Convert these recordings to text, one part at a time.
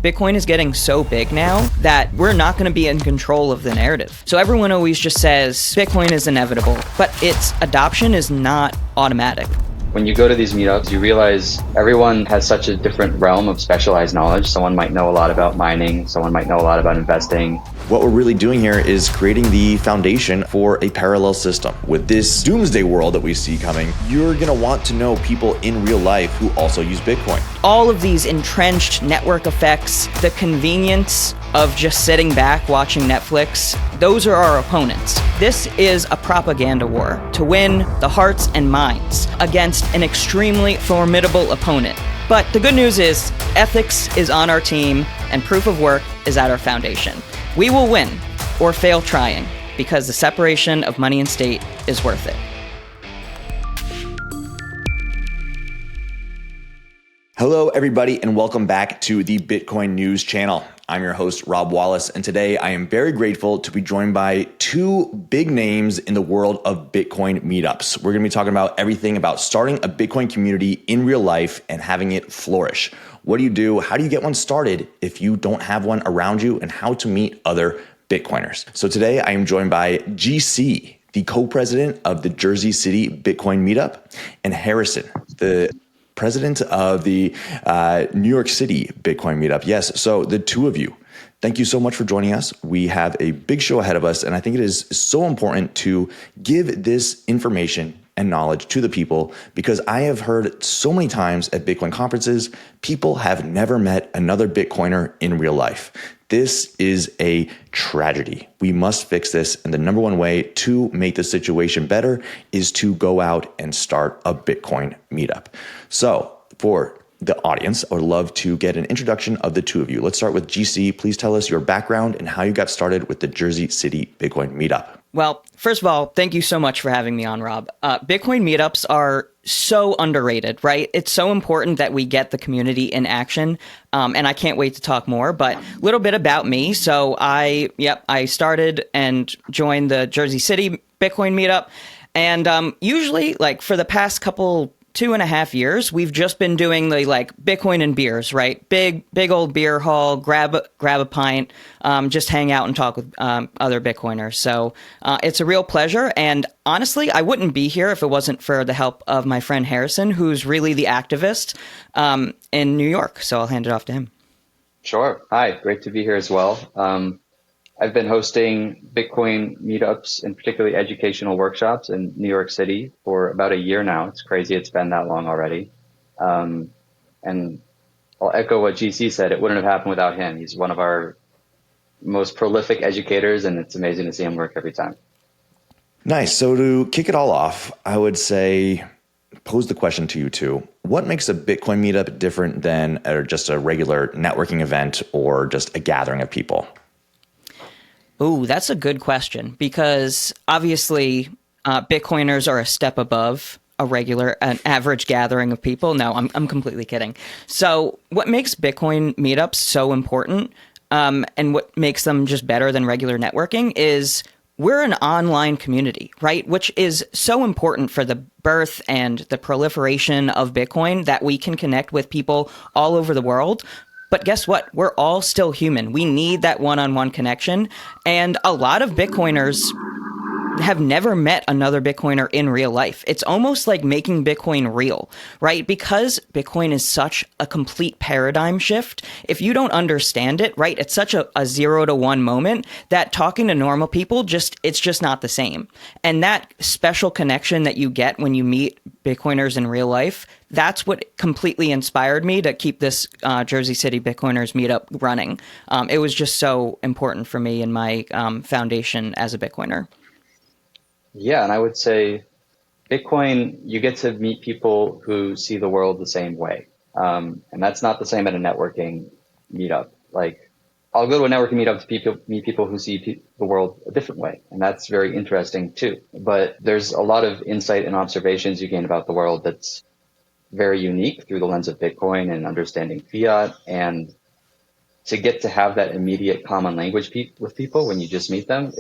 Bitcoin is getting so big now that we're not going to be in control of the narrative. So everyone always just says Bitcoin is inevitable, but its adoption is not automatic. When you go to these meetups, you realize everyone has such a different realm of specialized knowledge. Someone might know a lot about mining, someone might know a lot about investing. What we're really doing here is creating the foundation for a parallel system. With this doomsday world that we see coming, you're gonna want to know people in real life who also use Bitcoin. All of these entrenched network effects, the convenience of just sitting back watching Netflix, those are our opponents. This is a propaganda war to win the hearts and minds against an extremely formidable opponent. But the good news is ethics is on our team and proof of work is at our foundation. We will win or fail trying because the separation of money and state is worth it. Hello, everybody, and welcome back to the Bitcoin News channel. I'm your host, Rob Wallace, and today I am very grateful to be joined by two big names in the world of Bitcoin meetups. We're going to be talking about everything about starting a Bitcoin community in real life and having it flourish. What do you do? How do you get one started if you don't have one around you, and how to meet other Bitcoiners? So today I am joined by GC, the co-president of the Jersey City Bitcoin Meetup, and Harrison, the president of the New York City Bitcoin Meetup. Yes, so the two of you, thank you so much for joining us. We have a big show ahead of us, and I think it is so important to give this information and knowledge to the people, because I have heard so many times at Bitcoin conferences, people have never met another Bitcoiner in real life. This is a tragedy. We must fix this, and the number one way to make the situation better is to go out and start a Bitcoin meetup. So for the audience, I would love to get an introduction of the two of you. Let's start with GC. Please tell us your background and how you got started with the Jersey City Bitcoin Meetup. Well, first of all, thank you so much for having me on, Rob. Bitcoin meetups are so underrated, right? It's so important that we get the community in action, and I can't wait to talk more. But a little bit about me. So I started and joined the Jersey City Bitcoin Meetup, and usually, like for the past 2.5 years, we've just been doing the Bitcoin and beers, right? Big old beer hall, grab a pint, just hang out and talk with other Bitcoiners. So it's a real pleasure. And honestly, I wouldn't be here if it wasn't for the help of my friend Harrison, who's really the activist in New York. So I'll hand it off to him. Sure. Hi, great to be here as well. I've been hosting Bitcoin meetups and particularly educational workshops in New York City for about a year now. It's crazy it's been that long already. And I'll echo what GC said. It wouldn't have happened without him. He's one of our most prolific educators, and it's amazing to see him work every time. Nice. So to kick it all off, I would say, pose the question to you two. What makes a Bitcoin meetup different than just a regular networking event or just a gathering of people? Ooh, that's a good question, because obviously Bitcoiners are a step above an average gathering of people. No, I'm completely kidding. So what makes Bitcoin meetups so important, and what makes them just better than regular networking, is we're an online community, right? Which is so important for the birth and the proliferation of Bitcoin, that we can connect with people all over the world. But guess what? We're all still human. We need that one-on-one connection. And a lot of Bitcoiners have never met another Bitcoiner in real life. It's almost like making Bitcoin real, right? Because Bitcoin is such a complete paradigm shift. If you don't understand it, right, it's such a 0 to 1 moment that talking to normal people, it's just not the same. And that special connection that you get when you meet Bitcoiners in real life, that's what completely inspired me to keep this Jersey City Bitcoiners meetup running. It was just so important for me in my foundation as a Bitcoiner. Yeah, and I would say Bitcoin, you get to meet people who see the world the same way. And that's not the same at a networking meetup. Like, I'll go to a networking meetup to meet people who see the world a different way. And that's very interesting too. But there's a lot of insight and observations you gain about the world that's very unique through the lens of Bitcoin and understanding fiat. And to get to have that immediate common language with people when you just meet them,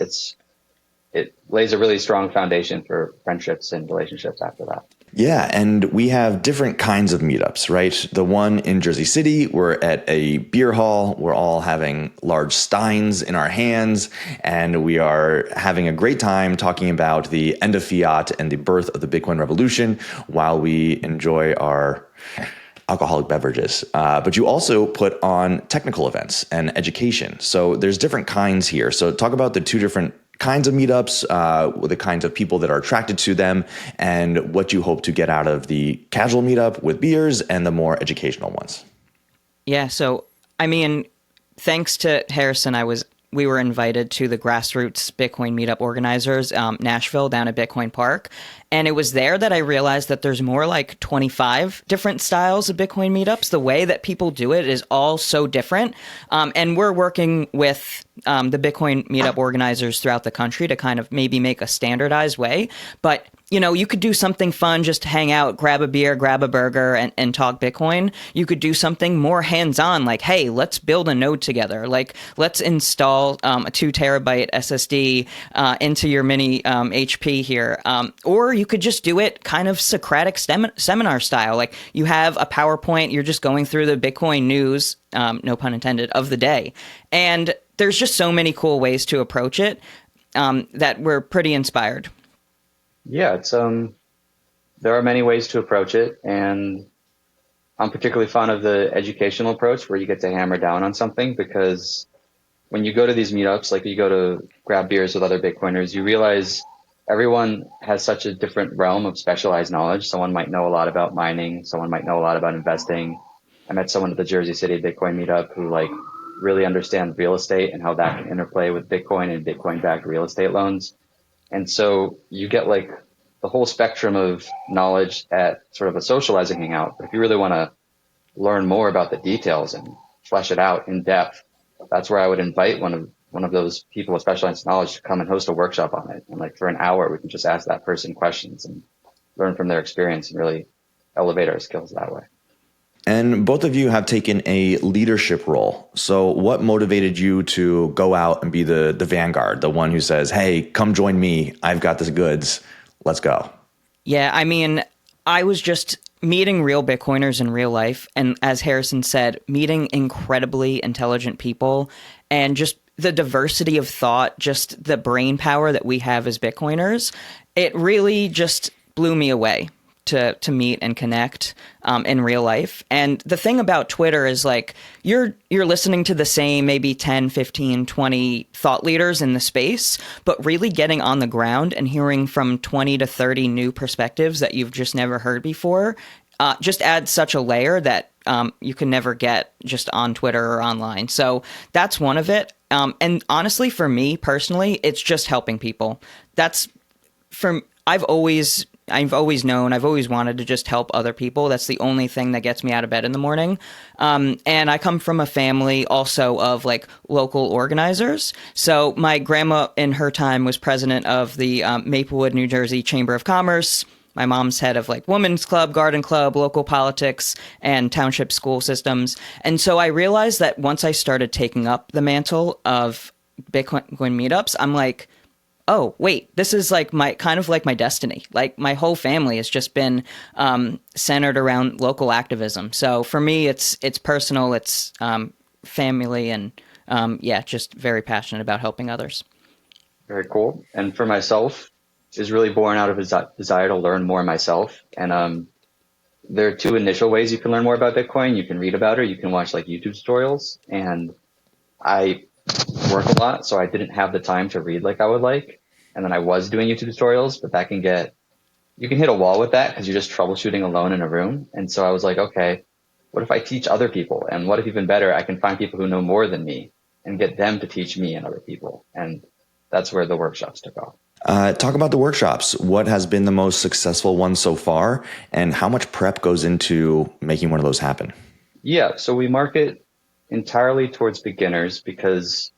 it lays a really strong foundation for friendships and relationships after that. Yeah, and we have different kinds of meetups, right? The one in Jersey City, we're at a beer hall. We're all having large steins in our hands, and we are having a great time talking about the end of fiat and the birth of the Bitcoin revolution while we enjoy our alcoholic beverages. But you also put on technical events and education. So there's different kinds here. So talk about the two different kinds of meetups, the kinds of people that are attracted to them, and what you hope to get out of the casual meetup with beers and the more educational ones. Yeah, so I mean, thanks to Harrison, we were invited to the grassroots Bitcoin meetup organizers, Nashville, down at Bitcoin Park, and it was there that I realized that there's more like 25 different styles of Bitcoin meetups. The way that people do it is all so different, and we're working with the Bitcoin meetup organizers throughout the country to kind of maybe make a standardized way, but you could do something fun, just hang out, grab a beer, grab a burger, and talk Bitcoin. You could do something more hands-on, like, hey, let's build a node together. Like, let's install a 2 terabyte SSD into your mini HP here. Or you could just do it kind of Socratic seminar style. Like, you have a PowerPoint, you're just going through the Bitcoin news, no pun intended, of the day. And there's just so many cool ways to approach it that we're pretty inspired. Yeah, it's there are many ways to approach it, and I'm particularly fond of the educational approach where you get to hammer down on something, because when you go to these meetups, like you go to grab beers with other Bitcoiners, you realize everyone has such a different realm of specialized knowledge. Someone might know a lot about mining, someone might know a lot about investing. I met someone at the Jersey City Bitcoin Meetup who like really understands real estate and how that can interplay with Bitcoin and Bitcoin backed real estate loans. And so you get like the whole spectrum of knowledge at sort of a socializing hangout. But if you really want to learn more about the details and flesh it out in depth, that's where I would invite one of those people with specialized knowledge to come and host a workshop on it. And like for an hour, we can just ask that person questions and learn from their experience and really elevate our skills that way. And both of you have taken a leadership role. So what motivated you to go out and be the vanguard, the one who says, hey, come join me. I've got the goods. Let's go. Yeah, I mean, I was just meeting real Bitcoiners in real life. And as Harrison said, meeting incredibly intelligent people and just the diversity of thought, just the brain power that we have as Bitcoiners. It really just blew me away to meet and connect in real life. And the thing about Twitter is like you're listening to the same maybe 10, 15, 20 thought leaders in the space, but really getting on the ground and hearing from 20 to 30 new perspectives that you've just never heard before just adds such a layer that you can never get just on Twitter or online. So that's one of it. And honestly, for me personally, it's just helping people. That's from I've always known, I've always wanted to just help other people. That's the only thing that gets me out of bed in the morning. And I come from a family also of like local organizers. So my grandma in her time was president of the Maplewood, New Jersey Chamber of Commerce. My mom's head of like women's club, garden club, local politics, and township school systems. And so I realized that once I started taking up the mantle of Bitcoin meetups, I'm like, oh, wait, this is like my kind of like my destiny. Like my whole family has just been centered around local activism. So for me, it's personal, it's family, and yeah, just very passionate about helping others. Very cool. And for myself, is really born out of a desire to learn more myself. And there are two initial ways you can learn more about Bitcoin. You can read about it. You can watch like YouTube tutorials. And I work a lot, so I didn't have the time to read like I would like. And then I was doing YouTube tutorials, but that can get, you can hit a wall with that because you're just troubleshooting alone in a room. And so I was like, okay, what if I teach other people? And what if even better, I can find people who know more than me and get them to teach me and other people. And that's where the workshops took off. Talk about the workshops. What has been the most successful one so far, and how much prep goes into making one of those happen? Yeah, so we market entirely towards beginners because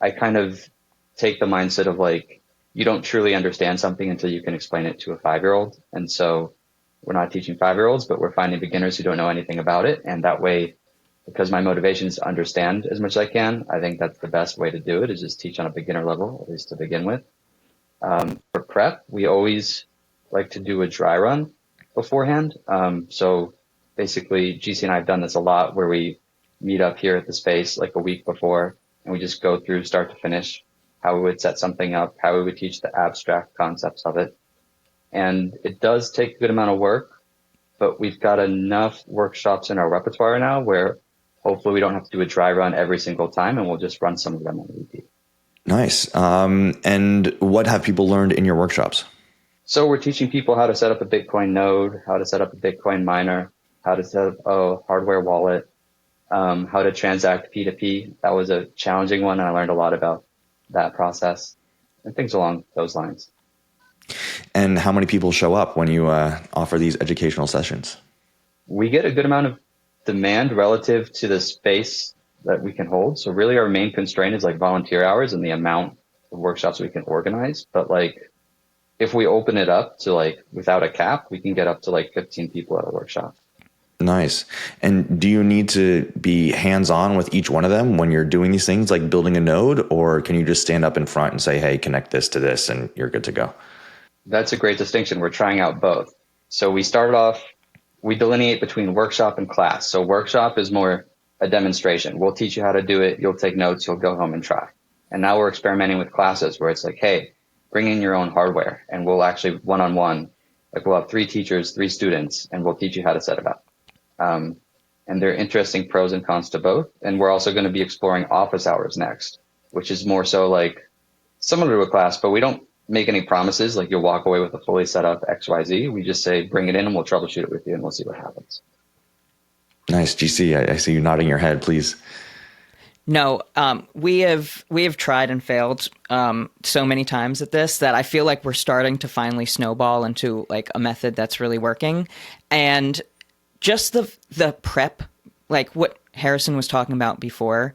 I kind of take the mindset of like, you don't truly understand something until you can explain it to a 5-year-old. And so we're not teaching 5-year-olds, but we're finding beginners who don't know anything about it. And that way, because my motivation is to understand as much as I can, I think that's the best way to do it, is just teach on a beginner level, at least to begin with. For prep, we always like to do a dry run. beforehand. So basically, GC and I have done this a lot where we meet up here at the space like a week before and we just go through start to finish how we would set something up, how we would teach the abstract concepts of it. And it does take a good amount of work, but we've got enough workshops in our repertoire now where hopefully we don't have to do a dry run every single time and we'll just run some of them on repeat. Nice. And what have people learned in your workshops? So we're teaching people how to set up a Bitcoin node, how to set up a Bitcoin miner, how to set up a hardware wallet, how to transact P2P. That was a challenging one, and I learned a lot about that process and things along those lines. And how many people show up when you offer these educational sessions? We get a good amount of demand relative to the space that we can hold. So really our main constraint is like volunteer hours and the amount of workshops we can organize. But like if we open it up to like without a cap, we can get up to like 15 people at a workshop. Nice. And do you need to be hands-on with each one of them when you're doing these things like building a node, or can you just stand up in front and say, hey, connect this to this and you're good to go? That's a great distinction. We're trying out both. So we started off, we delineate between workshop and class. So workshop is more a demonstration. We'll teach you how to do it. You'll take notes. You'll go home and try. And now we're experimenting with classes where it's like, hey, bring in your own hardware and we'll actually one-on-one, like we'll have 3 teachers, 3 students, and we'll teach you how to set it up. And there are interesting pros and cons to both. And we're also going to be exploring office hours next, which is more so like similar to a class, but we don't make any promises like you'll walk away with a fully set up XYZ. We just say, bring it in and we'll troubleshoot it with you and we'll see what happens. Nice. GC, I see you nodding your head, please. No, we have tried and failed so many times at this that I feel like we're starting to finally snowball into like a method that's really working. And just the prep, like what Harrison was talking about before,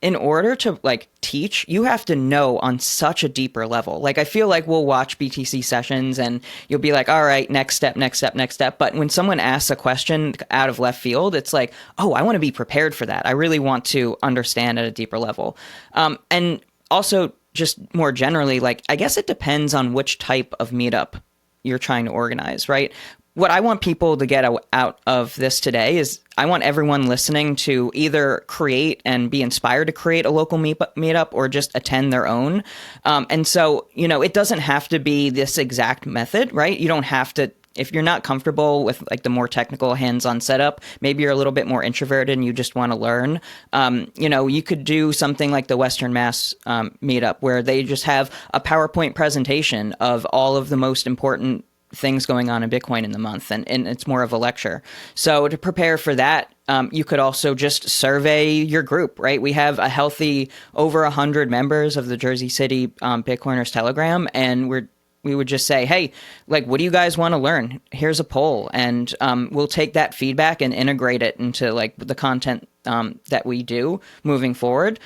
in order to like teach, you have to know on such a deeper level. Like I feel like we'll watch BTC sessions and you'll be like, all right, next step, next step, next step. But when someone asks a question out of left field, it's like, oh, I want to be prepared for that. I really want to understand at a deeper level. And also just more generally, like, I guess it depends on which type of meetup you're trying to organize, right? What I want people to get out of this today is I want everyone listening to either create and be inspired to create a local meetup or just attend their own. And so, you know, it doesn't have to be this exact method, right? You don't have to, if you're not comfortable with like the more technical hands-on setup, maybe you're a little bit more introverted and you just want to learn. You know, you could do something like the Western Mass meetup where they just have a PowerPoint presentation of all of the most important things going on in Bitcoin in the month, and it's more of a lecture. So to prepare for that, you could also just survey your group, right? We have a healthy over 100 members of the Jersey City Bitcoiners Telegram, and we would just say, hey, like, what do you guys want to learn? Here's a poll, and we'll take that feedback and integrate it into like the content that we do moving forward.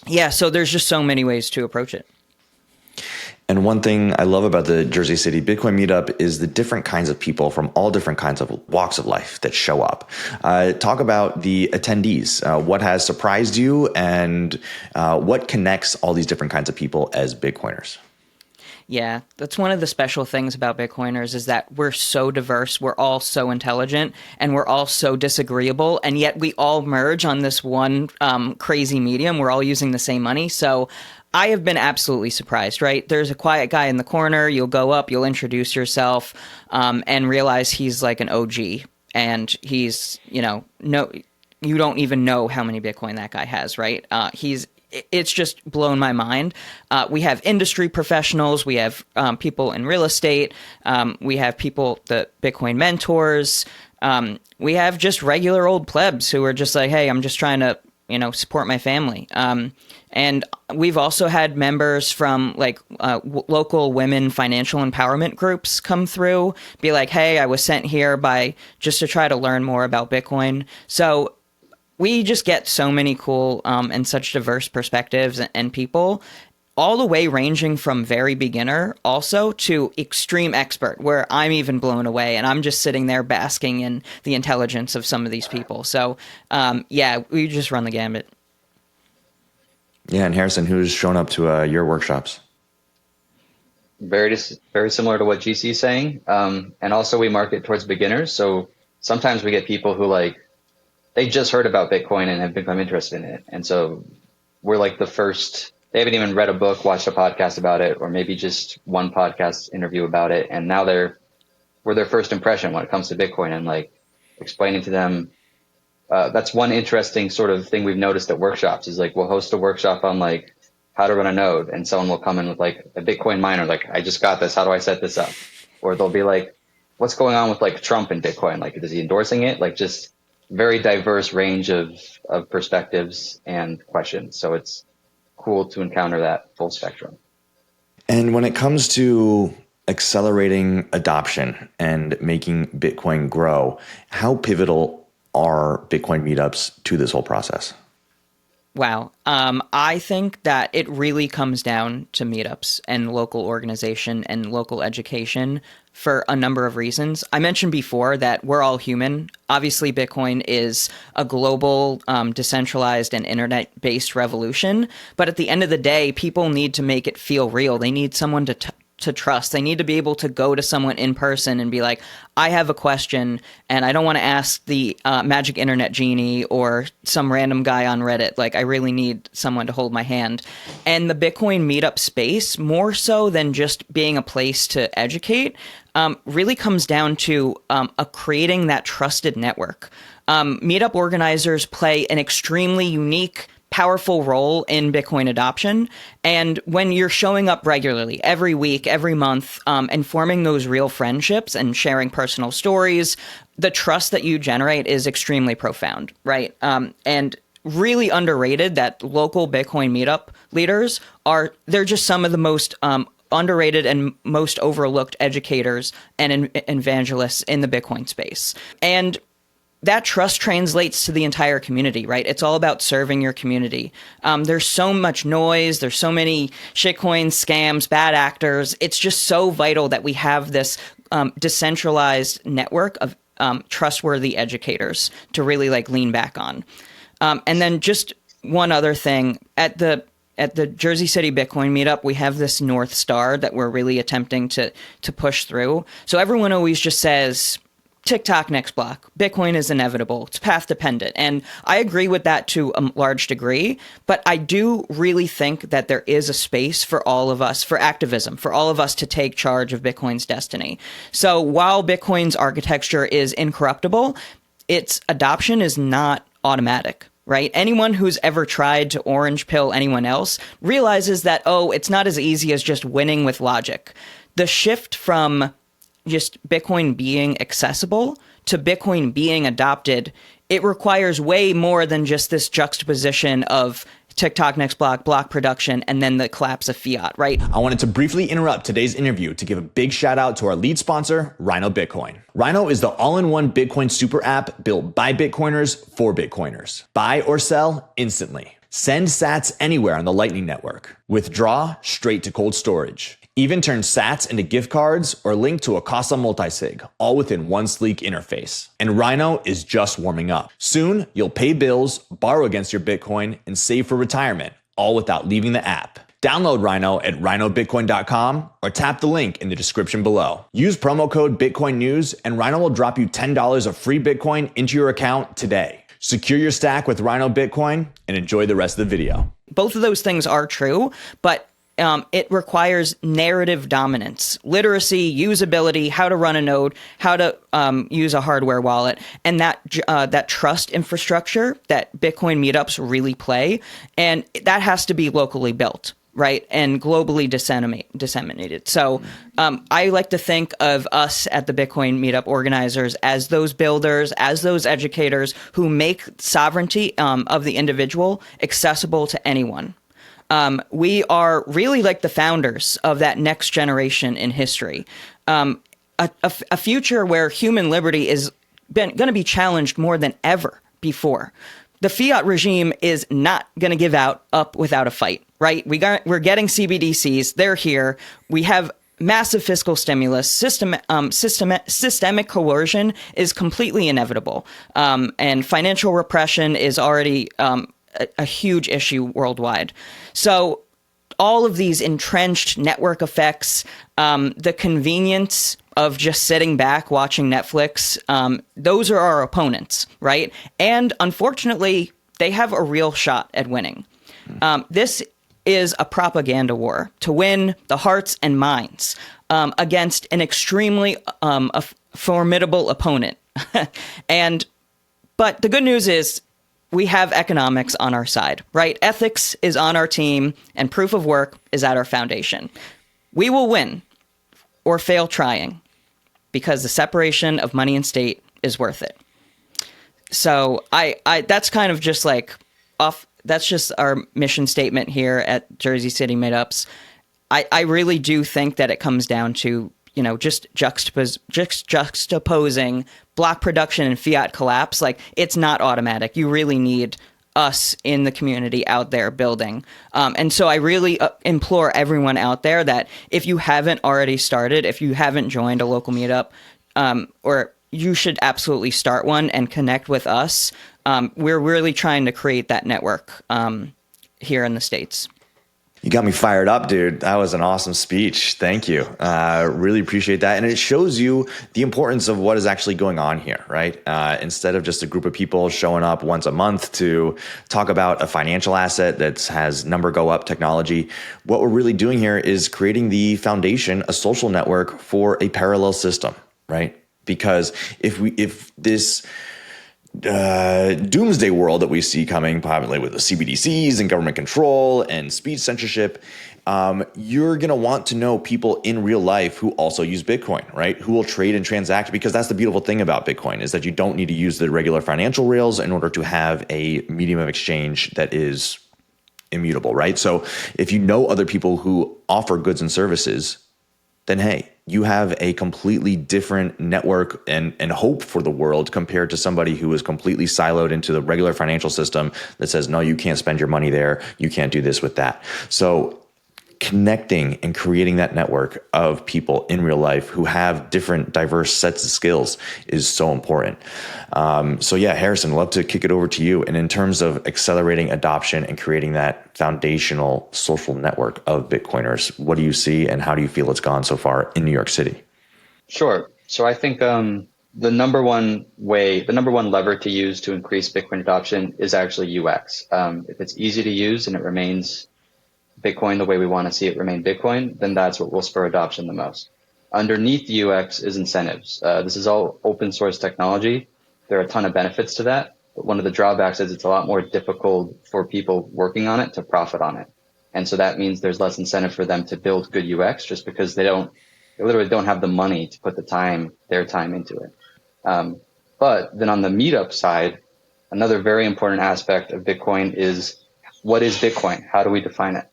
Yeah, so there's just so many ways to approach it. And one thing I love about the Jersey City Bitcoin Meetup is the different kinds of people from all different kinds of walks of life that show up. Talk about the attendees. What has surprised you and what connects all these different kinds of people as Bitcoiners? Yeah, that's one of the special things about Bitcoiners is that we're so diverse, we're all so intelligent, and we're all so disagreeable, and yet we all merge on this one crazy medium. We're all using the same money, so I have been absolutely surprised, right? There's a quiet guy in the corner, you'll go up, you'll introduce yourself, and realize he's like an OG, and he's, you know, you don't even know how many Bitcoin that guy has, right? It's just blown my mind. We have industry professionals. We have people in real estate. We have people, the Bitcoin mentors. We have just regular old plebs who are just like, hey, I'm just trying to, you know, support my family. And we've also had members from like local women financial empowerment groups come through, be like, hey, I was sent here by just to try to learn more about Bitcoin. So we just get so many cool and such diverse perspectives and people, all the way ranging from very beginner also to extreme expert, where I'm even blown away and I'm just sitting there basking in the intelligence of some of these people. So yeah, we just run the gambit. Yeah, and Harrison, who's shown up to your workshops? very similar to what GC is saying. And also we market towards beginners. So sometimes we get people who like, they just heard about Bitcoin and have become interested in it. And so we're like the first, they haven't even read a book, watched a podcast about it, or maybe just one podcast interview about it. And now we're their first impression when it comes to Bitcoin, and like explaining to them. That's one interesting sort of thing we've noticed at workshops is like, we'll host a workshop on like how to run a node, and someone will come in with like a Bitcoin miner, like, I just got this. How do I set this up? Or they'll be like, what's going on with like Trump and Bitcoin? Like, is he endorsing it? Like, just very diverse range of perspectives and questions. So it's cool to encounter that full spectrum. And when it comes to accelerating adoption and making Bitcoin grow, how pivotal are Bitcoin meetups to this whole process? Wow. I think that it really comes down to meetups and local organization and local education for a number of reasons. I mentioned before that we're all human. Obviously, Bitcoin is a global, decentralized, and internet-based revolution. But at the end of the day, people need to make it feel real. They need someone to trust. They need to be able to go to someone in person and be like, I have a question and I don't want to ask the magic internet genie or some random guy on Reddit. Like, I really need someone to hold my hand. And the Bitcoin meetup space, more so than just being a place to educate, really comes down to creating that trusted network. Meetup organizers play an extremely unique, powerful role in Bitcoin adoption. And when you're showing up regularly, every week, every month, and forming those real friendships and sharing personal stories, the trust that you generate is extremely profound, right? And really underrated that local Bitcoin meetup leaders they're just some of the most underrated and most overlooked educators and evangelists in the Bitcoin space. And that trust translates to the entire community, right? It's all about serving your community. There's so much noise. There's so many shitcoins, scams, bad actors. It's just so vital that we have this decentralized network of trustworthy educators to really like lean back on. And then just one other thing, at the Jersey City Bitcoin Meetup, we have this North Star that we're really attempting to push through. So everyone always just says, TikTok next block. Bitcoin is inevitable. It's path dependent. And I agree with that to a large degree, but I do really think that there is a space for all of us, for activism, for all of us to take charge of Bitcoin's destiny. So while Bitcoin's architecture is incorruptible, its adoption is not automatic. Right? Anyone who's ever tried to orange pill anyone else realizes that, it's not as easy as just winning with logic. The shift from just Bitcoin being accessible to Bitcoin being adopted, it requires way more than just this juxtaposition of TikTok next block, block production, and then the collapse of fiat, right? I wanted to briefly interrupt today's interview to give a big shout out to our lead sponsor, Rhino Bitcoin. Rhino is the all-in-one Bitcoin super app built by Bitcoiners for Bitcoiners. Buy or sell instantly. Send sats anywhere on the Lightning Network. Withdraw straight to cold storage. Even turn sats into gift cards or link to a Casa multisig, all within one sleek interface. And Rhino is just warming up. Soon, you'll pay bills, borrow against your Bitcoin, and save for retirement, all without leaving the app. Download Rhino at rhinobitcoin.com or tap the link in the description below. Use promo code Bitcoin News and Rhino will drop you $10 of free Bitcoin into your account today. Secure your stack with Rhino Bitcoin and enjoy the rest of the video. Both of those things are true, but it requires narrative dominance, literacy, usability, how to run a node, how to use a hardware wallet, and that trust infrastructure that Bitcoin meetups really play. And that has to be locally built, right? And globally disseminated. So I like to think of us at the Bitcoin meetup organizers as those builders, as those educators who make sovereignty of the individual accessible to anyone. We are really like the founders of that next generation in history. A future where human liberty is going to be challenged more than ever before. The fiat regime is not going to give up without a fight, right? We're getting CBDCs. They're here. We have massive fiscal stimulus. Systemic coercion is completely inevitable. And financial repression is already a huge issue worldwide. So all of these entrenched network effects, the convenience of just sitting back watching Netflix, those are our opponents, right? And unfortunately, they have a real shot at winning. This is a propaganda war to win the hearts and minds against an extremely formidable opponent. But the good news is we have economics on our side, right? Ethics is on our team, and proof of work is at our foundation. We will win or fail trying because the separation of money and state is worth it. So I that's kind of just like off. That's just our mission statement here at Jersey City Meetups. I really do think that it comes down to, just juxtaposing block production and fiat collapse. Like, it's not automatic. You really need us in the community out there building. And so I really implore everyone out there that if you haven't already started, if you haven't joined a local meetup, or you should absolutely start one and connect with us. We're really trying to create that network here in the States. You got me fired up, dude. That was an awesome speech. Thank you. Really appreciate that. And it shows you the importance of what is actually going on here, right? Instead of just a group of people showing up once a month to talk about a financial asset that has number go up technology, what we're really doing here is creating the foundation, a social network for a parallel system, right? Because if this doomsday world that we see coming, probably with the CBDCs and government control and speech censorship, you're going to want to know people in real life who also use Bitcoin, right? Who will trade and transact, because that's the beautiful thing about Bitcoin is that you don't need to use the regular financial rails in order to have a medium of exchange that is immutable, right? So if you know other people who offer goods and services, then hey, you have a completely different network and hope for the world compared to somebody who is completely siloed into the regular financial system that says, no, you can't spend your money there. You can't do this with that. So connecting and creating that network of people in real life who have different diverse sets of skills is so important. So yeah, Harrison, I'd love to kick it over to you. And in terms of accelerating adoption and creating that foundational social network of Bitcoiners, what do you see and how do you feel it's gone so far in New York City? Sure. So I think the number one lever to use to increase Bitcoin adoption is actually UX. If it's easy to use and it remains Bitcoin the way we want to see it remain Bitcoin, then that's what will spur adoption the most. Underneath the UX is incentives. This is all open source technology. There are a ton of benefits to that, but one of the drawbacks is it's a lot more difficult for people working on it to profit on it. And so that means there's less incentive for them to build good UX just because they literally don't have the money to put their time into it. But then on the meetup side, another very important aspect of Bitcoin is, what is Bitcoin? How do we define it?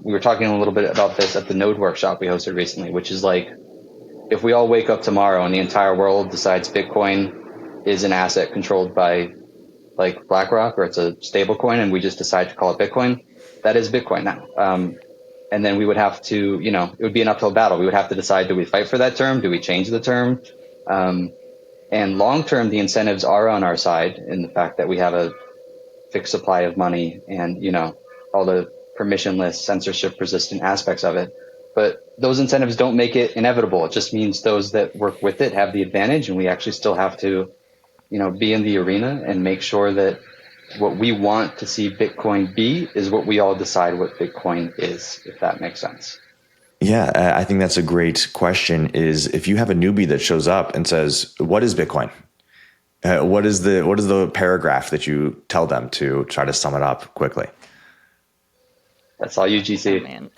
We were talking a little bit about this at the Node workshop we hosted recently, which is like, if we all wake up tomorrow and the entire world decides Bitcoin is an asset controlled by like BlackRock, or it's a stable coin, and we just decide to call it Bitcoin, that is Bitcoin now. And then we would have to, it would be an uphill battle. We would have to decide, do we fight for that term? Do we change the term? And long term, the incentives are on our side in the fact that we have a fixed supply of money and, all the permissionless, censorship resistant aspects of it. But those incentives don't make it inevitable. It just means those that work with it have the advantage, and we actually still have to, be in the arena and make sure that what we want to see Bitcoin be is what we all decide what Bitcoin is, if that makes sense. Yeah, I think that's a great question, is if you have a newbie that shows up and says, what is Bitcoin? What is the paragraph that you tell them to try to sum it up quickly? That's all you, GC. Oh, man.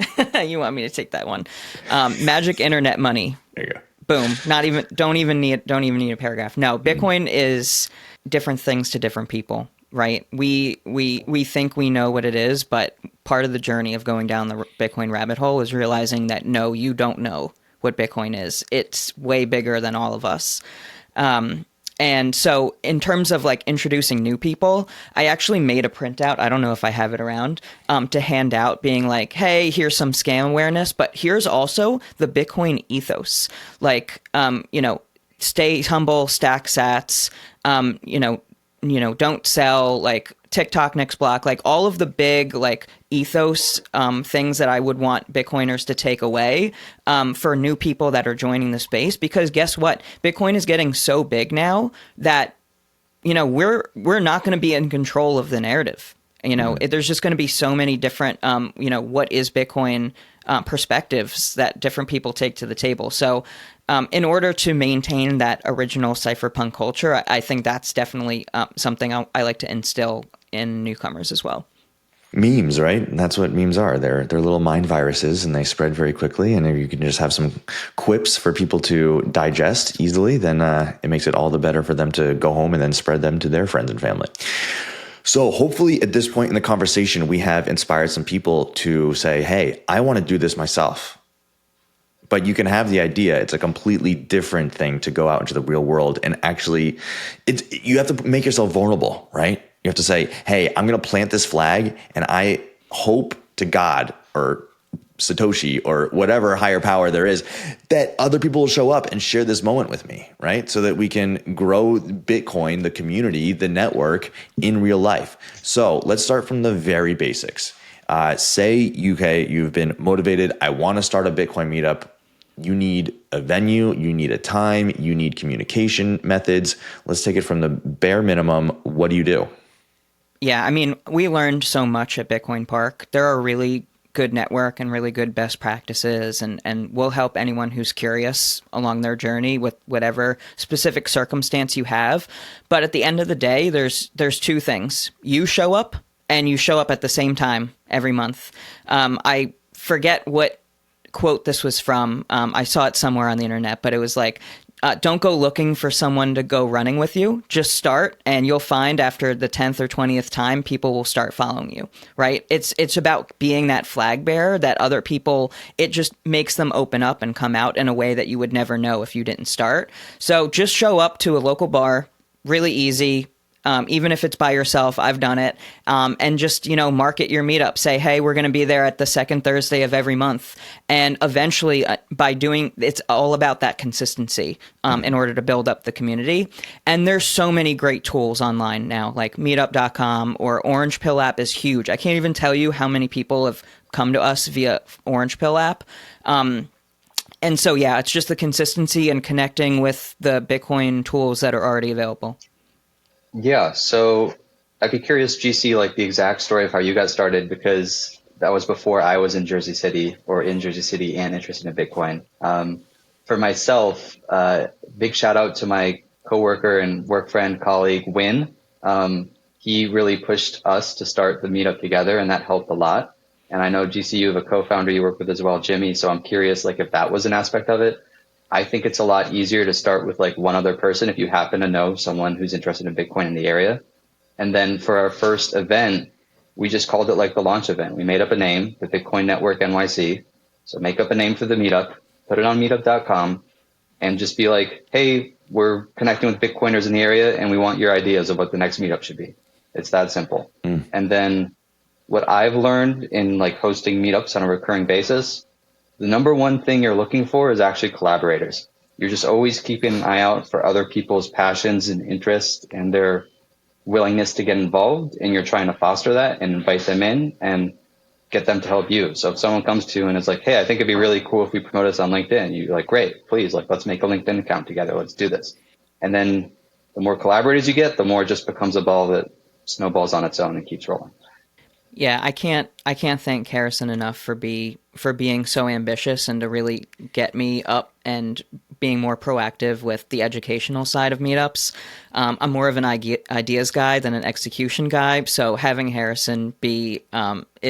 You want me to take that one? Magic internet money. There you go. Boom. Don't even need a paragraph. No, Bitcoin is different things to different people, right? We think we know what it is, but part of the journey of going down the Bitcoin rabbit hole is realizing that no, you don't know what Bitcoin is. It's way bigger than all of us. And so in terms of like introducing new people, I actually made a printout. I don't know if I have it around, to hand out, being like, hey, here's some scam awareness, but here's also the Bitcoin ethos. Like, stay humble, stack sats, don't sell, like TikTok next block, like all of the big like ethos things that I would want Bitcoiners to take away for new people that are joining the space. Because guess what? Bitcoin is getting so big now that we're not going to be in control of the narrative. There's just going to be so many different, what is Bitcoin perspectives that different people take to the table. So in order to maintain that original cypherpunk culture, I think that's definitely something I like to instill in newcomers as well. Memes, right? That's what memes are. They're little mind viruses, and they spread very quickly. And if you can just have some quips for people to digest easily, then it makes it all the better for them to go home and then spread them to their friends and family. So hopefully at this point in the conversation, we have inspired some people to say, hey, I want to do this myself. But you can have the idea. It's a completely different thing to go out into the real world. And actually, you have to make yourself vulnerable, right? You have to say, hey, I'm going to plant this flag, and I hope to God or Satoshi or whatever higher power there is that other people will show up and share this moment with me, right? So that we can grow Bitcoin, the community, the network in real life. So let's start from the very basics. Say you've been motivated. I want to start a Bitcoin meetup. You need a venue, you need a time, you need communication methods. Let's take it from the bare minimum. What do you do? Yeah, I mean, we learned so much at Bitcoin Park. There are really good network and really good best practices, and we'll help anyone who's curious along their journey with whatever specific circumstance you have. But at the end of the day, there's two things. You show up, and you show up at the same time every month. I forget what quote this was from. I saw it somewhere on the internet, but it was like, don't go looking for someone to go running with you. Just start, and you'll find after the 10th or 20th time, people will start following you, right? It's about being that flag bearer that other people, it just makes them open up and come out in a way that you would never know if you didn't start. So just show up to a local bar, really easy. Even if it's by yourself, I've done it. And just, market your meetup. Say, hey, we're going to be there at the second Thursday of every month. And eventually, it's all about that consistency in order to build up the community. And there's so many great tools online now, like meetup.com or Orange Pill app is huge. I can't even tell you how many people have come to us via Orange Pill app. And so, yeah, it's just the consistency and connecting with the Bitcoin tools that are already available. Yeah, so I'd be curious, GC, like the exact story of how you got started, because that was before I was in Jersey City and interested in Bitcoin. For myself, big shout out to my coworker and work friend, colleague, Win. He really pushed us to start the meetup together, and that helped a lot. And I know GC, you have a co-founder you work with as well, Jimmy. So I'm curious, like if that was an aspect of it. I think it's a lot easier to start with like one other person if you happen to know someone who's interested in Bitcoin in the area. And then for our first event, we just called it like the launch event. We made up a name, the Bitcoin Network NYC. So make up a name for the meetup, put it on meetup.com, and just be like, hey, we're connecting with Bitcoiners in the area, and we want your ideas of what the next meetup should be. It's that simple. And then what I've learned in like hosting meetups on a recurring basis, the number one thing you're looking for is actually collaborators. You're just always keeping an eye out for other people's passions and interests and their willingness to get involved. And you're trying to foster that and invite them in and get them to help you. So if someone comes to you and is like, hey, I think it'd be really cool if we promote us on LinkedIn, you're like, great, please, like, let's make a LinkedIn account together. Let's do this. And then the more collaborators you get, the more it just becomes a ball that snowballs on its own and keeps rolling. Yeah, I can't thank Harrison enough for being so ambitious and to really get me up and being more proactive with the educational side of meetups. I'm more of an ideas guy than an execution guy, so having Harrison be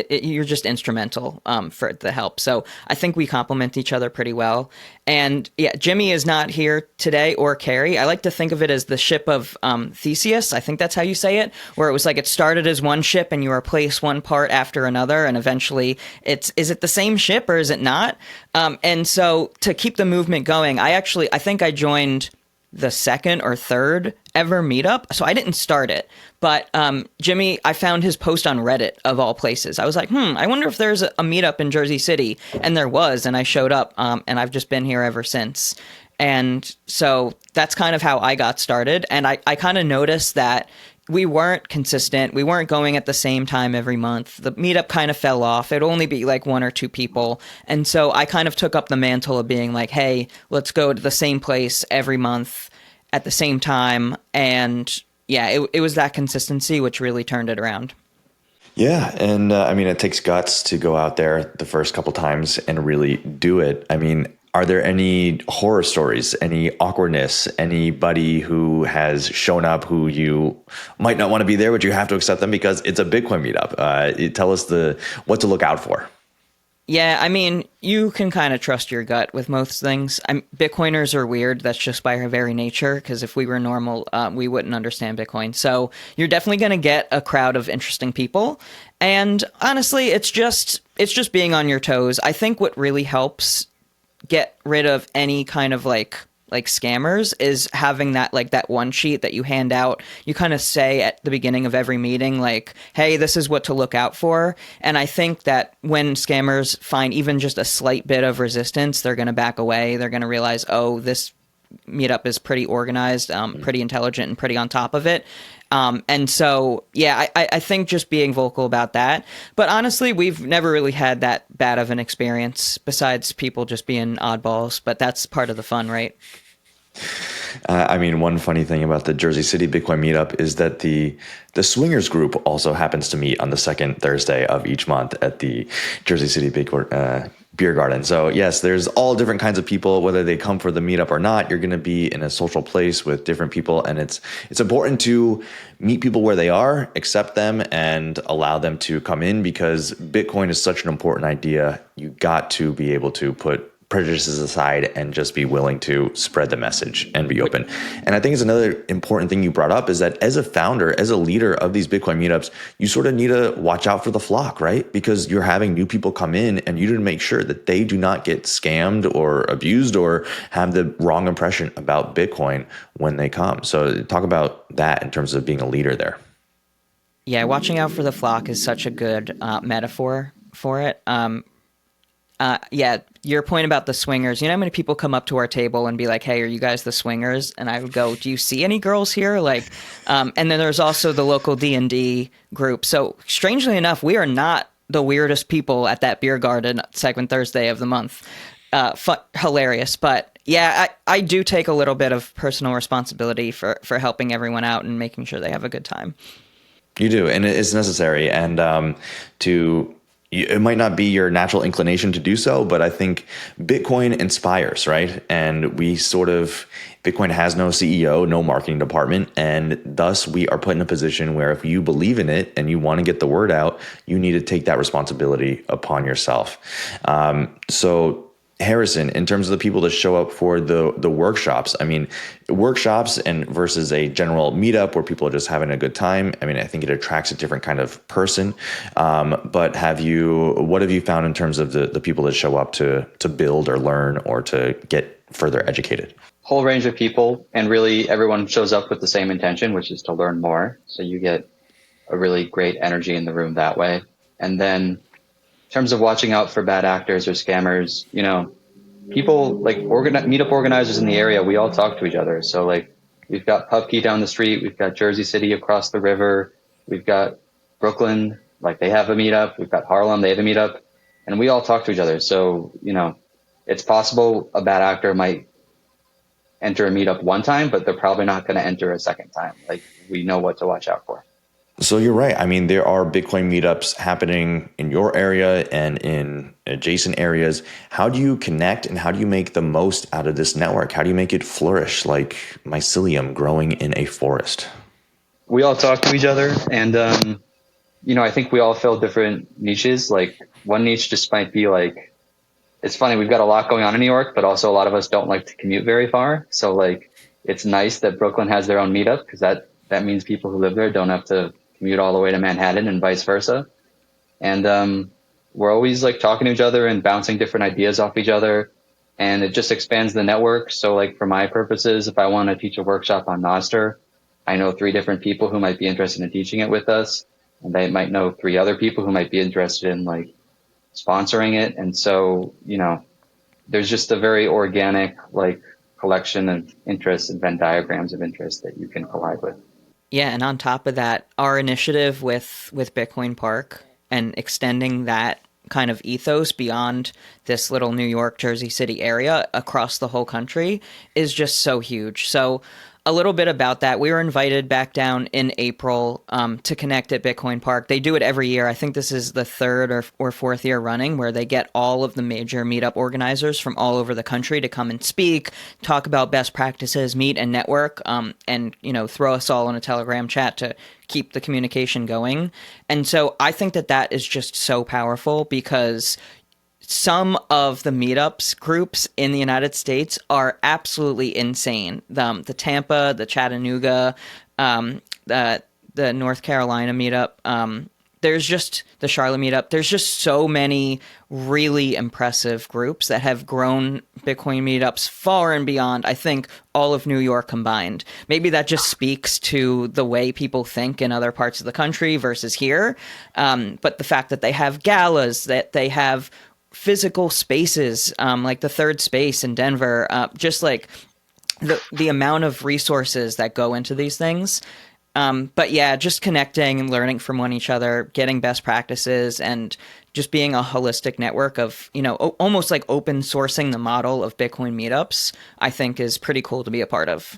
you're just instrumental for the help. So I think we complement each other pretty well. And yeah, Jimmy is not here today, or Carrie. I like to think of it as the ship of Theseus. I think that's how you say it, where it was like it started as one ship and you replace one part after another, and eventually is it the same ship or is it not? And so to keep the movement going, I think I joined the second or third ever meetup. So I didn't start it, but Jimmy, I found his post on Reddit of all places. I was like, I wonder if there's a meetup in Jersey City, and there was, and I showed up, and I've just been here ever since. And so that's kind of how I got started. And I kind of noticed that we weren't consistent. We weren't going at the same time every month. The meetup kind of fell off. It'd only be like one or two people. And so I kind of took up the mantle of being like, hey, let's go to the same place every month at the same time. And yeah, it was that consistency which really turned it around. Yeah, and I mean, it takes guts to go out there the first couple times and really do it. I mean, are there any horror stories, any awkwardness, anybody who has shown up who you might not want to be there, but you have to accept them because it's a Bitcoin meetup? Tell us what to look out for. Yeah, I mean, you can kind of trust your gut with most things. Bitcoiners are weird. That's just by our very nature. Because if we were normal, we wouldn't understand Bitcoin. So you're definitely going to get a crowd of interesting people. And honestly, it's just being on your toes. I think what really helps get rid of any kind of like scammers is having that one sheet that you hand out. You kind of say at the beginning of every meeting, like, hey, this is what to look out for. And I think that when scammers find even just a slight bit of resistance, they're going to back away. They're going to realize, oh, this meetup is pretty organized, pretty intelligent, and pretty on top of it. And so, yeah, I think just being vocal about that. But honestly, we've never really had that bad of an experience besides people just being oddballs. But that's part of the fun, right? I mean, one funny thing about the Jersey City Bitcoin Meetup is that the swingers group also happens to meet on the second Thursday of each month at the Jersey City Bitcoin beer garden. So yes, there's all different kinds of people, whether they come for the meetup or not. You're going to be in a social place with different people, and it's important to meet people where they are, accept them, and allow them to come in, because Bitcoin is such an important idea. You got to be able to put prejudices aside and just be willing to spread the message and be open. And I think it's another important thing you brought up is that as a founder, as a leader of these Bitcoin meetups, you sort of need to watch out for the flock, right? Because you're having new people come in and you need to make sure that they do not get scammed or abused or have the wrong impression about Bitcoin when they come. So talk about that in terms of being a leader there. Yeah, watching out for the flock is such a good metaphor for it. Yeah, your point about the swingers. You know how many people come up to our table and be like, "Hey, are you guys the swingers?" And I would go, "Do you see any girls here?" And then there's also the local D&D group. So strangely enough, we are not the weirdest people at that beer garden second Thursday of the month. Hilarious, but yeah, I do take a little bit of personal responsibility for helping everyone out and making sure they have a good time. You do, and it's necessary. And it might not be your natural inclination to do so, but I think Bitcoin inspires, right? And Bitcoin has no CEO, no marketing department, and thus we are put in a position where if you believe in it and you want to get the word out, you need to take that responsibility upon yourself. So Harrison, in terms of the people that show up for the workshops, I mean, workshops and versus a general meetup where people are just having a good time, I mean, I think it attracts a different kind of person. But what have you found in terms of the people that show up to build or learn or to get further educated? Whole range of people, and really everyone shows up with the same intention, which is to learn more. So you get a really great energy in the room that way. And then in terms of watching out for bad actors or scammers, people like meetup organizers in the area, we all talk to each other. So like we've got Pubkey down the street, we've got Jersey City across the river, we've got Brooklyn, like they have a meetup, we've got Harlem, they have a meetup, and we all talk to each other. So, it's possible a bad actor might enter a meetup one time, but they're probably not going to enter a second time. Like we know what to watch out for. So you're right. I mean, there are Bitcoin meetups happening in your area and in adjacent areas. How do you connect and how do you make the most out of this network? How do you make it flourish like mycelium growing in a forest? We all talk to each other, and I think we all fill different niches. Like one niche just might be like, it's funny, we've got a lot going on in New York, but also a lot of us don't like to commute very far. So like, it's nice that Brooklyn has their own meetup because that means people who live there don't have to commute all the way to Manhattan and vice versa. And we're always like talking to each other and bouncing different ideas off each other. And it just expands the network. So like for my purposes, if I want to teach a workshop on Nostr, I know 3 different people who might be interested in teaching it with us. And they might know 3 other people who might be interested in like sponsoring it. And so, there's just a very organic like collection of interests and Venn diagrams of interest that you can collide with. Yeah, and on top of that, our initiative with Bitcoin Park and extending that kind of ethos beyond this little New York, Jersey City area across the whole country is just so huge. So a little bit about that. We were invited back down in April to connect at Bitcoin Park. They do it every year. I think this is the third or fourth year running where they get all of the major meetup organizers from all over the country to come and speak, talk about best practices, meet and network, and throw us all in a Telegram chat to keep the communication going. And so I think that is just so powerful because some of the meetups groups in the United States are absolutely insane. The Tampa, the Chattanooga, the North Carolina meetup. There's just the Charlotte meetup. There's just so many really impressive groups that have grown Bitcoin meetups far and beyond, I think, all of New York combined. Maybe that just speaks to the way people think in other parts of the country versus here. But the fact that they have galas, that they have physical spaces, like the Third Space in Denver, just like the amount of resources that go into these things. But yeah, just connecting and learning from one each other, getting best practices, and just being a holistic network of, almost like open sourcing the model of Bitcoin meetups, I think is pretty cool to be a part of.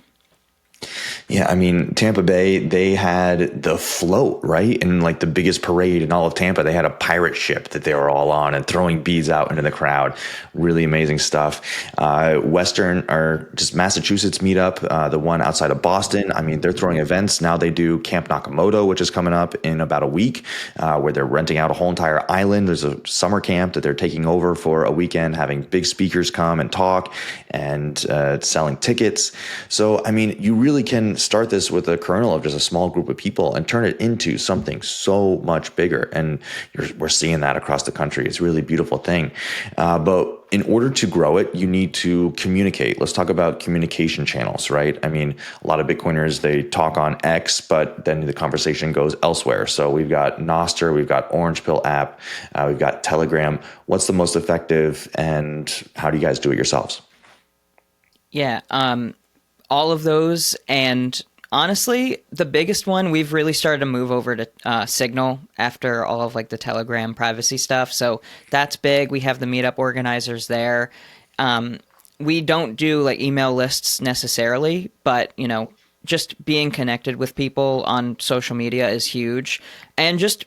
Yeah, I mean, Tampa Bay, they had the float, right? And like the biggest parade in all of Tampa, they had a pirate ship that they were all on and throwing beads out into the crowd. Really amazing stuff. Western or just Massachusetts meetup, the one outside of Boston. I mean, they're throwing events. Now they do Camp Nakamoto, which is coming up in about a week, where they're renting out a whole entire island. There's a summer camp that they're taking over for a weekend, having big speakers come and talk and selling tickets. So, I mean, you really can start this with a kernel of just a small group of people and turn it into something so much bigger. And we're seeing that across the country. It's a really beautiful thing. But in order to grow it, you need to communicate. Let's talk about communication channels, right? I mean, a lot of Bitcoiners, they talk on X, but then the conversation goes elsewhere. So we've got Nostr, we've got Orange Pill app, we've got Telegram. What's the most effective and how do you guys do it yourselves? Yeah, all of those. And honestly, the biggest one, we've really started to move over to Signal after all of like the Telegram privacy stuff. So that's big. We have the meetup organizers there. We don't do like email lists necessarily, but just being connected with people on social media is huge. And just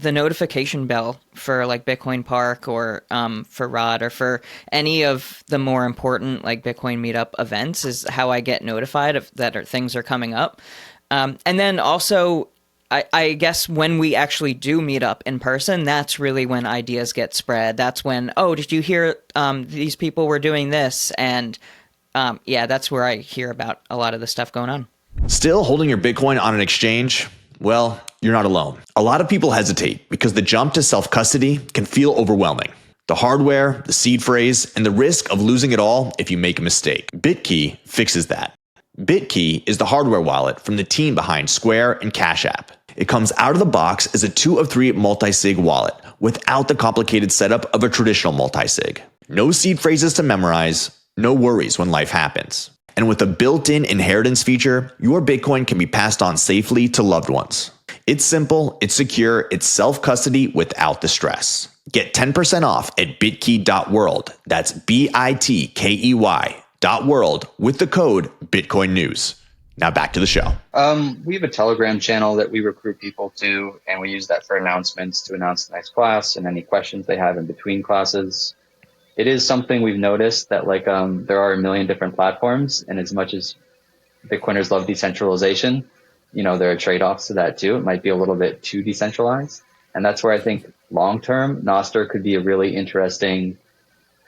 the notification bell for like Bitcoin Park or for Rod or for any of the more important like Bitcoin meetup events is how I get notified of that things are coming up. And then also, I guess when we actually do meet up in person, that's really when ideas get spread. That's when, oh, did you hear these people were doing this? And yeah, that's where I hear about a lot of the stuff going on. Still holding your Bitcoin on an exchange? Well, you're not alone. A lot of people hesitate because the jump to self-custody can feel overwhelming. The hardware, the seed phrase, and the risk of losing it all if you make a mistake. Bitkey fixes that. Bitkey is the hardware wallet from the team behind Square and Cash App. It comes out of the box as a 2 of 3 multi-sig wallet without the complicated setup of a traditional multi-sig. No seed phrases to memorize, no worries when life happens. And with a built-in inheritance feature, your Bitcoin can be passed on safely to loved ones. It's simple, it's secure, it's self-custody without the stress. Get 10% off at bitkey.world. That's bitkey.world with the code Bitcoin News. Now back to the show. We have a Telegram channel that we recruit people to, and we use that for announcements to announce the next class and any questions they have in between classes. It is something we've noticed that there are a million different platforms, and as much as Bitcoiners love decentralization, there are trade-offs to that too. It might be a little bit too decentralized. And that's where I think long-term Nostr could be a really interesting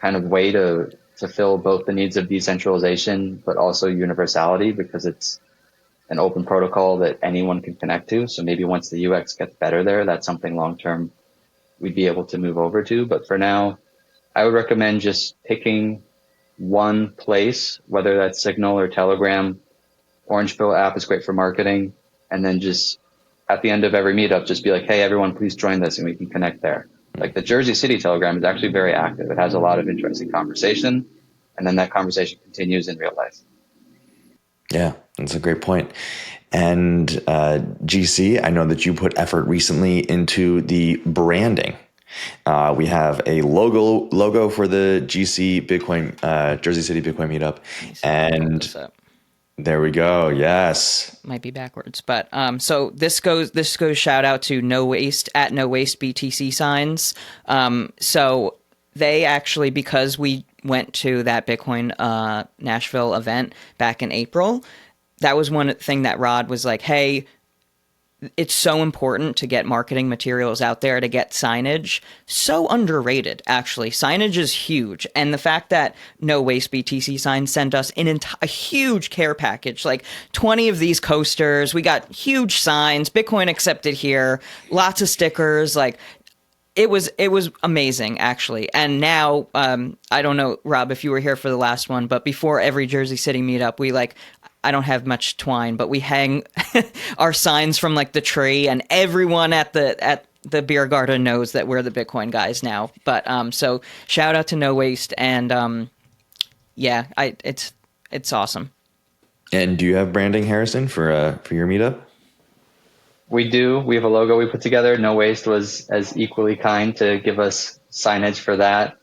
kind of way to fill both the needs of decentralization, but also universality, because it's an open protocol that anyone can connect to. So maybe once the UX gets better there, that's something long-term we'd be able to move over to. But for now, I would recommend just picking one place, whether that's Signal or Telegram. Orange Pill app is great for marketing. And then just at the end of every meetup, just be like, hey, everyone, please join this and we can connect there. Like the Jersey City Telegram is actually very active. It has a lot of interesting conversation. And then that conversation continues in real life. Yeah, That's a great point. And GC, I know that you put effort recently into the branding. We have a logo for the GC Bitcoin, Jersey City Bitcoin Meetup. And there we go. Yes. Might be backwards, but so this goes shout out to No Waste at No Waste BTC signs. So they actually, because we went to that Bitcoin Nashville event back in April, that was one thing that Rod was like, hey, it's so important to get marketing materials out there, to get signage. So underrated, actually. Signage is huge. And the fact that No Waste BTC signs sent us a huge care package, like 20 of these coasters. We got huge signs, Bitcoin accepted here, lots of stickers. Like, it was amazing, actually. And now, I don't know, Rob, if you were here for the last one, but before every Jersey City meetup, we I don't have much twine, but we hang our signs from like the tree, and everyone at the beer garden knows that we're the Bitcoin guys now. But so shout out to No Waste, and yeah, it's awesome. And do you have branding, Harrison, for your meetup? We do. We have a logo we put together. No Waste was as equally kind to give us signage for that.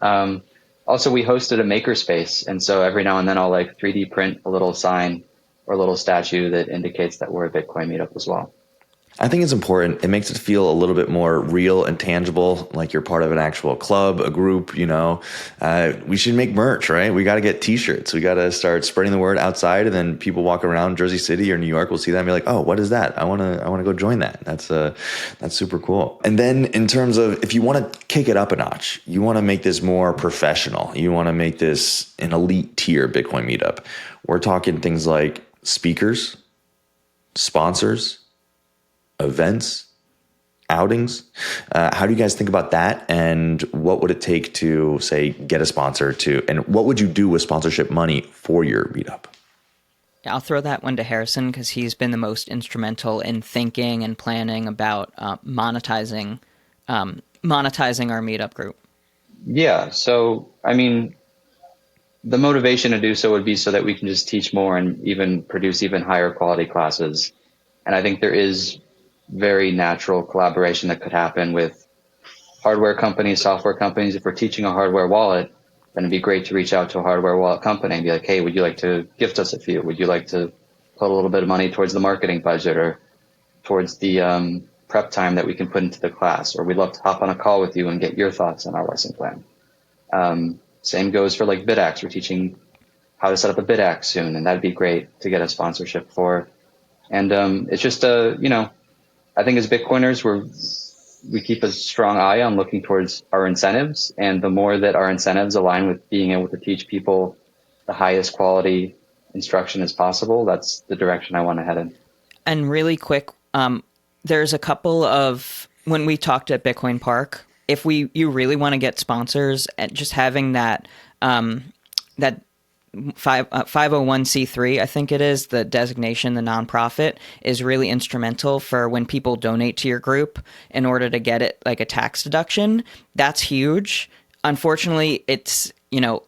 Also, we hosted a makerspace, and so every now and then I'll 3D print a little sign or a little statue that indicates that we're a Bitcoin meetup as well. I think it's important. It makes it feel a little bit more real and tangible, like you're part of an actual club, a group, We should make merch, right? We got to get t-shirts. We got to start spreading the word outside, and then people walk around Jersey City or New York will see that and be like, oh, what is that? I want to go join that. That's super cool. And then in terms of, if you want to kick it up a notch, you want to make this more professional. You want to make this an elite tier Bitcoin meetup. We're talking things like speakers, sponsors, events, outings. How do you guys think about that? And what would it take to, say, get a sponsor and what would you do with sponsorship money for your meetup? Yeah, I'll throw that one to Harrison because he's been the most instrumental in thinking and planning about monetizing our meetup group. Yeah. So, I mean, the motivation to do so would be so that we can just teach more and even produce even higher quality classes. And I think there is very natural collaboration that could happen with hardware companies, software companies. If we're teaching a hardware wallet, then it'd be great to reach out to a hardware wallet company and be like, hey, would you like to gift us a few? Would you like to put a little bit of money towards the marketing budget or towards the prep time that we can put into the class? Or we'd love to hop on a call with you and get your thoughts on our lesson plan. Same goes for BitX. We're teaching how to set up a BitX soon, and that'd be great to get a sponsorship for. And it's just I think as Bitcoiners, we keep a strong eye on looking towards our incentives, and the more that our incentives align with being able to teach people the highest quality instruction as possible, that's the direction I want to head in. And really quick, there's a couple of, when we talked at Bitcoin Park, if you really want to get sponsors, and just having that 501c3, I think it is, the designation, the nonprofit, is really instrumental for when people donate to your group in order to get it like a tax deduction. That's huge. Unfortunately, it's,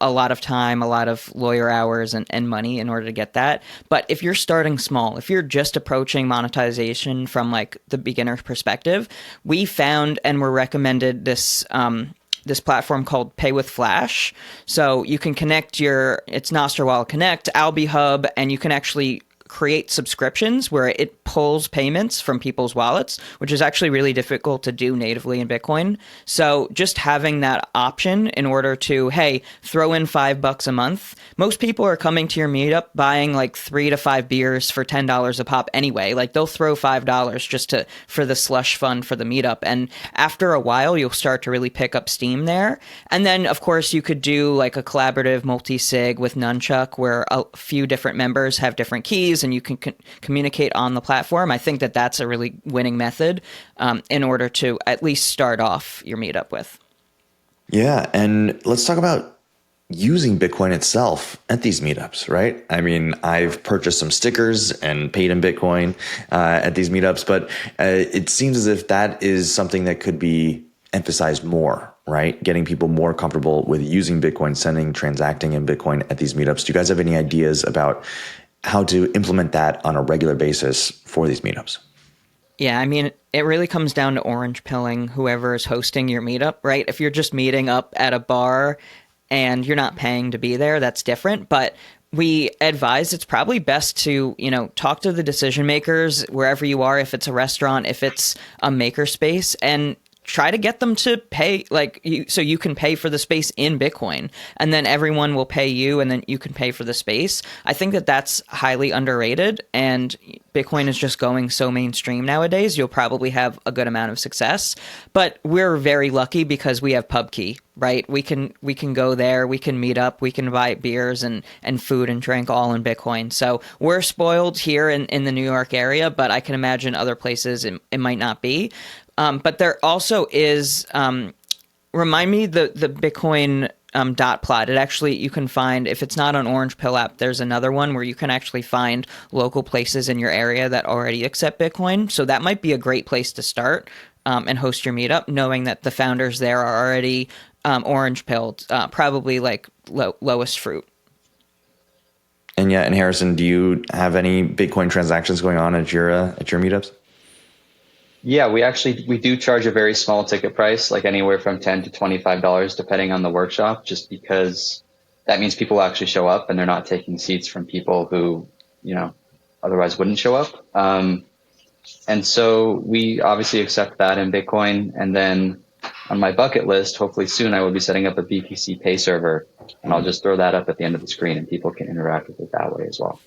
a lot of time, a lot of lawyer hours and money in order to get that. But if you're starting small, if you're just approaching monetization from the beginner perspective, we found and were recommended this platform called Pay with Flash. So you can connect it's Nostr Wallet Connect, Alby Hub, and you can actually create subscriptions where it pulls payments from people's wallets, which is actually really difficult to do natively in Bitcoin. So just having that option in order to, hey, throw in $5 a month. Most people are coming to your meetup buying 3 to 5 beers for $10 a pop anyway. They'll throw $5 just for the slush fund for the meetup. And after a while, you'll start to really pick up steam there. And then, of course, you could do a collaborative multi-sig with Nunchuck where a few different members have different keys and you can communicate on the platform. I think that that's a really winning method in order to at least start off your meetup with. Yeah, and let's talk about using Bitcoin itself at these meetups, right? I mean, I've purchased some stickers and paid in Bitcoin at these meetups, but it seems as if that is something that could be emphasized more, right? Getting people more comfortable with using Bitcoin, transacting in Bitcoin at these meetups. Do you guys have any ideas about how to implement that on a regular basis for these meetups. Yeah, I mean, it really comes down to orange pilling whoever is hosting your meetup, right? If you're just meeting up at a bar and you're not paying to be there, that's different. But we advise it's probably best to, talk to the decision makers wherever you are, if it's a restaurant, if it's a maker space, and try to get them to pay so you can pay for the space in Bitcoin, and then everyone will pay you and then you can pay for the space. I think that that's highly underrated, and Bitcoin is just going so mainstream nowadays. You'll probably have a good amount of success, but we're very lucky because we have PubKey, right? We can go there, we can meet up, we can buy beers and food and drink all in Bitcoin. So we're spoiled here in the New York area, but I can imagine other places it might not be. But there also is, remind me, the Bitcoin dot plot. It actually, you can find, if it's not on Orange Pill app, there's another one where you can actually find local places in your area that already accept Bitcoin. So that might be a great place to start and host your meetup, knowing that the founders there are already orange pilled, probably like lowest fruit. And Harrison, do you have any Bitcoin transactions going on at your meetups? Yeah, we do charge a very small ticket price, like anywhere from $10 to $25, depending on the workshop, just because that means people actually show up and they're not taking seats from people who, otherwise wouldn't show up. And so we obviously accept that in Bitcoin. And then on my bucket list, hopefully soon, I will be setting up a BTC Pay server, and I'll just throw that up at the end of the screen and people can interact with it that way as well.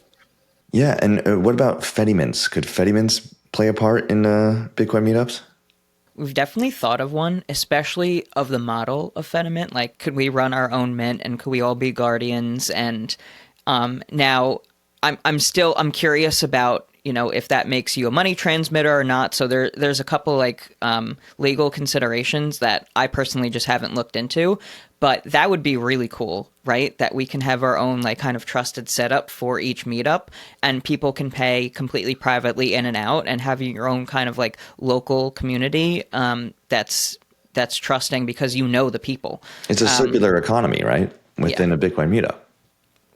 Yeah, and what about FediMints? Could FediMints play a part in Bitcoin meetups? We've definitely thought of one, especially of the model of FediMint. Like, could we run our own mint, and could we all be guardians? And now I'm curious about, if that makes you a money transmitter or not. So there's a couple legal considerations that I personally just haven't looked into, but that would be really cool, right? That we can have our own kind of trusted setup for each meetup, and people can pay completely privately in and out, and have your own kind of local community that's trusting because the people. It's a circular economy, right? Within a Bitcoin meetup.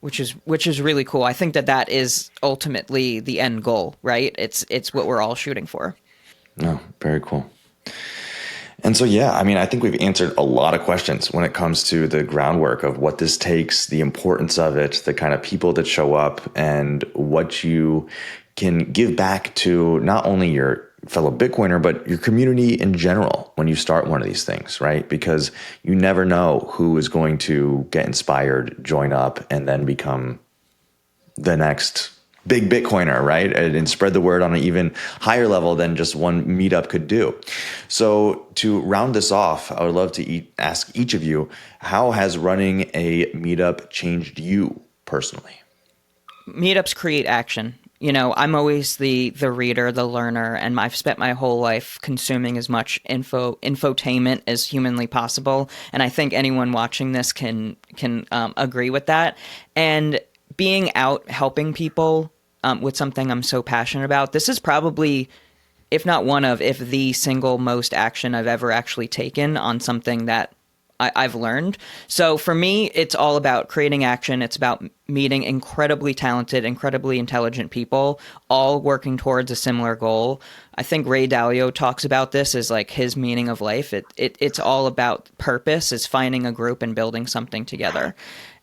Which is really cool. I think that is ultimately the end goal, right? It's what we're all shooting for. No, very cool. And so, I think we've answered a lot of questions when it comes to the groundwork of what this takes, the importance of it, the kind of people that show up, and what you can give back to not only your fellow Bitcoiner, but your community in general when you start one of these things, right? Because you never know who is going to get inspired, join up, and then become the next big Bitcoiner, right? And spread the word on an even higher level than just one meetup could do. So to round this off, I would love to ask each of you, how has running a meetup changed you personally? Meetups create action. I'm always the reader, the learner, and I've spent my whole life consuming as much infotainment as humanly possible. And I think anyone watching this can agree with that. And being out helping people with something I'm so passionate about, this is probably, if not one of, if the single most action I've ever actually taken on something that I've learned. So for me, it's all about creating action. It's about meeting incredibly talented, incredibly intelligent people, all working towards a similar goal. I think Ray Dalio talks about this as his meaning of life. It's all about purpose, is finding a group and building something together.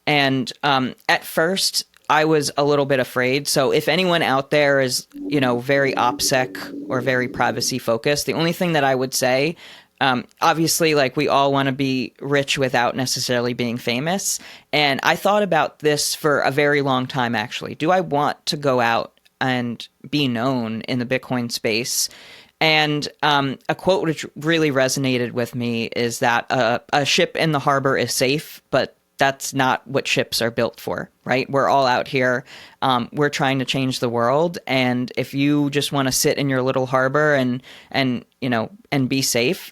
And at first, I was a little bit afraid. So if anyone out there is, very OPSEC or very privacy focused, the only thing that I would say, obviously, we all want to be rich without necessarily being famous. And I thought about this for a very long time, actually. Do I want to go out and be known in the Bitcoin space? And a quote which really resonated with me is that a ship in the harbor is safe, but that's not what ships are built for, right? We're all out here. We're trying to change the world. And if you just want to sit in your little harbor and be safe,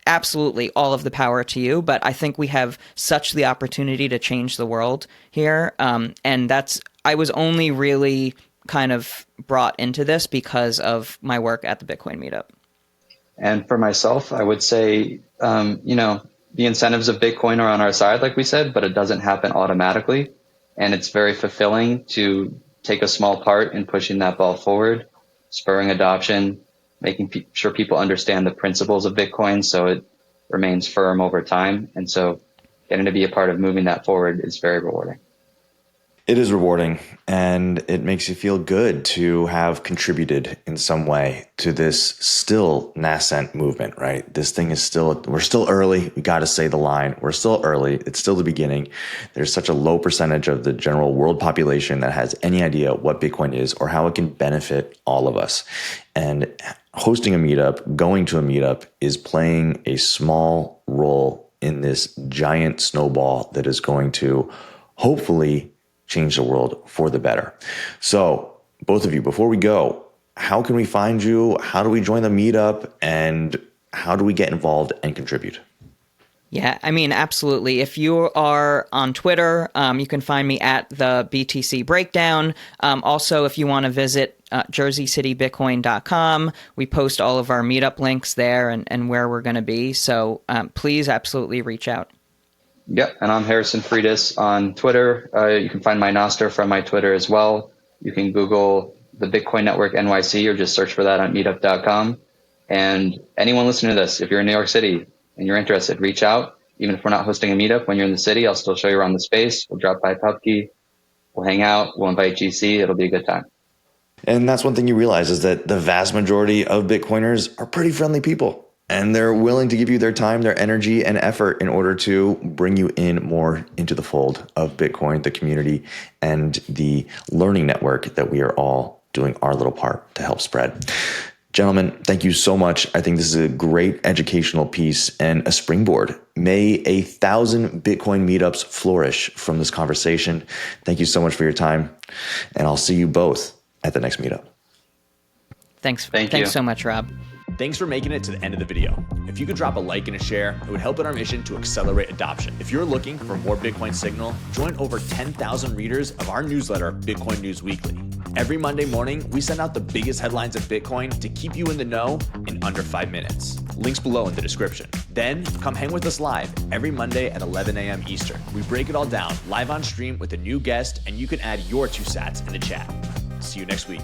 absolutely all of the power to you. But I think we have such the opportunity to change the world here. And I was only really kind of brought into this because of my work at the Bitcoin Meetup. And for myself, I would say, the incentives of Bitcoin are on our side, like we said, but it doesn't happen automatically. And it's very fulfilling to take a small part in pushing that ball forward, spurring adoption, making sure people understand the principles of Bitcoin so it remains firm over time. And so getting to be a part of moving that forward is very rewarding. It is rewarding, and it makes you feel good to have contributed in some way to this still nascent movement, right? This thing is we're still early. We got to say the line. We're still early. It's still the beginning. There's such a low percentage of the general world population that has any idea what Bitcoin is or how it can benefit all of us. And hosting a meetup, going to a meetup is playing a small role in this giant snowball that is going to hopefully change the world for the better. So both of you, before we go, how can we find you? How do we join the meetup? And how do we get involved and contribute? Yeah, I mean, absolutely. If you are on Twitter, you can find me at the BTC Breakdown. Also, if you want to visit jerseycitybitcoin.com, we post all of our meetup links there and where we're going to be. So please absolutely reach out. Yep, and I'm Harrison Freitas on Twitter. You can find my Nostr from my Twitter as well. You can Google the Bitcoin Network NYC or just search for that on meetup.com. And anyone listening to this, if you're in New York City and you're interested, reach out. Even if we're not hosting a meetup, when you're in the city, I'll still show you around the space. We'll drop by Pubkey. We'll hang out. We'll invite GC. It'll be a good time. And that's one thing you realize is that the vast majority of Bitcoiners are pretty friendly people. And they're willing to give you their time, their energy, and effort in order to bring you in more into the fold of Bitcoin, the community, and the learning network that we are all doing our little part to help spread. Gentlemen, thank you so much. I think this is a great educational piece and a springboard. May 1,000 Bitcoin meetups flourish from this conversation. Thank you so much for your time. And I'll see you both at the next meetup. Thanks you so much, Rob. Thanks for making it to the end of the video. If you could drop a like and a share, it would help in our mission to accelerate adoption. If you're looking for more Bitcoin signal, join over 10,000 readers of our newsletter, Bitcoin News Weekly. Every Monday morning, we send out the biggest headlines of Bitcoin to keep you in the know in under 5 minutes. Links below in the description. Then come hang with us live every Monday at 11 a.m. Eastern. We break it all down live on stream with a new guest, and you can add your 2 sats in the chat. See you next week.